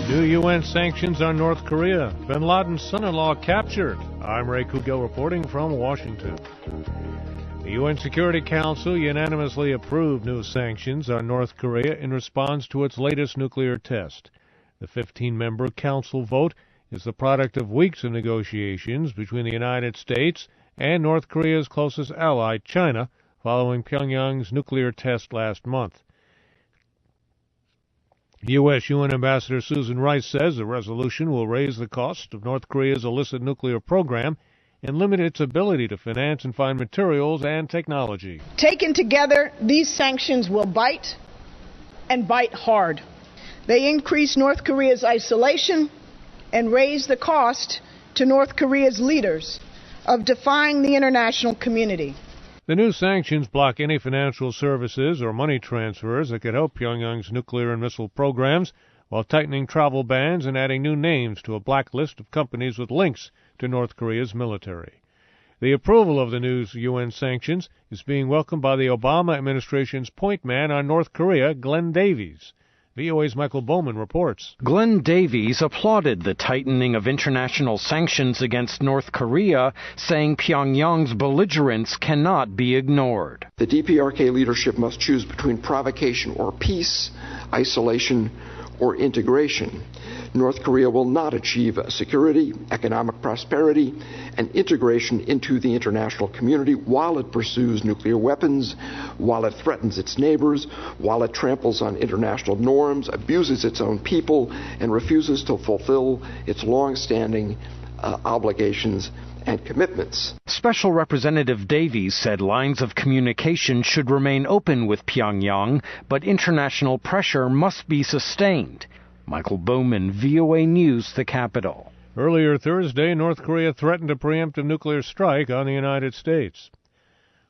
New UN sanctions on North Korea. Bin Laden's son-in-law captured. I'm Ray Kugel reporting from Washington. The UN Security Council unanimously approved new sanctions on North Korea in response to its latest nuclear test. The 15-member council vote is the product of weeks of negotiations between the United States and North Korea's closest ally, China, following Pyongyang's nuclear test last month. U.S. UN Ambassador Susan Rice says the resolution will raise the cost of North Korea's illicit nuclear program and limit its ability to finance and find materials and technology. Taken together, these sanctions will bite, and bite hard. They increase North Korea's isolation and raise the cost to North Korea's leaders of defying the international community. The new sanctions block any financial services or money transfers that could help Pyongyang's nuclear and missile programs, while tightening travel bans and adding new names to a blacklist of companies with links to North Korea's military. The approval of the new UN sanctions is being welcomed by the Obama administration's point man on North Korea, Glenn Davies. VOA's Michael Bowman reports. Glenn Davies applauded the tightening of international sanctions against North Korea, saying Pyongyang's belligerence cannot be ignored. The DPRK leadership must choose between provocation or peace, isolation or integration. North Korea will not achieve security, economic prosperity, and integration into the international community while it pursues nuclear weapons, while it threatens its neighbors, while it tramples on international norms, abuses its own people, and refuses to fulfill its long-standing obligations and commitments. Special Representative Davies said lines of communication should remain open with Pyongyang, but international pressure must be sustained. Michael Bowman, VOA News, the capital. Earlier Thursday, North Korea threatened a preemptive nuclear strike on the United States.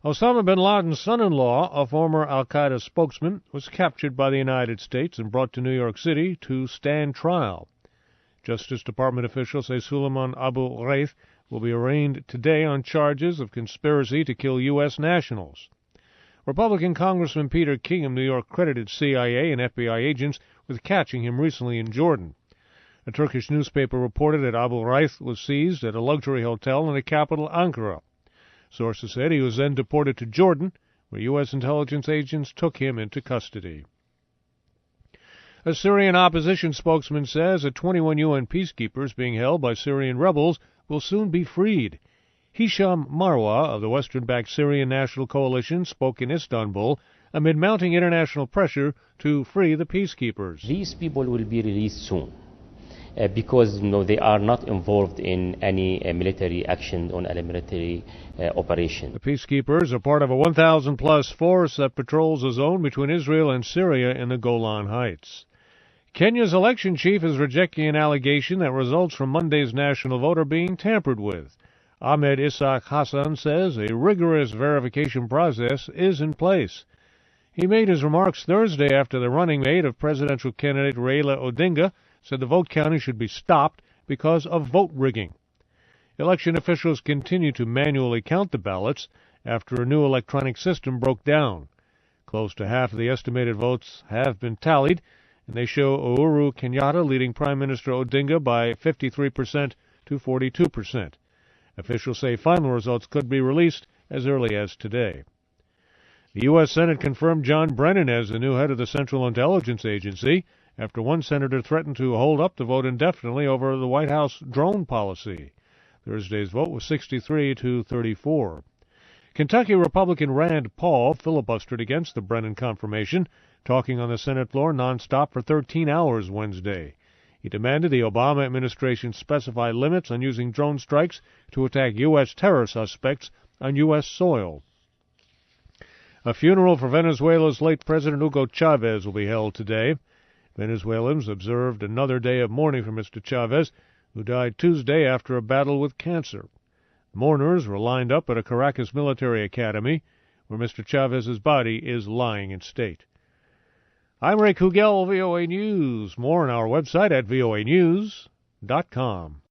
Osama bin Laden's son-in-law, a former al-Qaeda spokesman, was captured by the United States and brought to New York City to stand trial. Justice Department officials say Suleiman Abu Ghaith will be arraigned today on charges of conspiracy to kill U.S. nationals. Republican Congressman Peter King of New York credited CIA and FBI agents with catching him recently in Jordan. A Turkish newspaper reported that Abu Ghaith was seized at a luxury hotel in the capital, Ankara. Sources said he was then deported to Jordan, where U.S. intelligence agents took him into custody. A Syrian opposition spokesman says that 21 UN peacekeepers being held by Syrian rebels will soon be freed. Hisham Marwa of the Western-backed Syrian National Coalition spoke in Istanbul amid mounting international pressure to free the peacekeepers. These people will be released soon because they are not involved in any military action on a military operation. The peacekeepers are part of a 1,000-plus force that patrols the zone between Israel and Syria in the Golan Heights. Kenya's election chief is rejecting an allegation that results from Monday's national vote are being tampered with. Ahmed Isaac Hassan says a rigorous verification process is in place. He made his remarks Thursday after the running mate of presidential candidate Raila Odinga said the vote counting should be stopped because of vote rigging. Election officials continue to manually count the ballots after a new electronic system broke down. Close to half of the estimated votes have been tallied, and they show Uhuru Kenyatta leading Prime Minister Odinga by 53% to 42%. Officials say final results could be released as early as today. The U.S. Senate confirmed John Brennan as the new head of the Central Intelligence Agency after one senator threatened to hold up the vote indefinitely over the White House drone policy. Thursday's vote was 63 to 34. Kentucky Republican Rand Paul filibustered against the Brennan confirmation, talking on the Senate floor nonstop for 13 hours Wednesday. He demanded the Obama administration specify limits on using drone strikes to attack U.S. terror suspects on U.S. soil. A funeral for Venezuela's late President Hugo Chavez will be held today. Venezuelans observed another day of mourning for Mr. Chavez, who died Tuesday after a battle with cancer. Mourners were lined up at a Caracas military academy, where Mr. Chavez's body is lying in state. I'm Ray Kugel, VOA News. More on our website at voanews.com.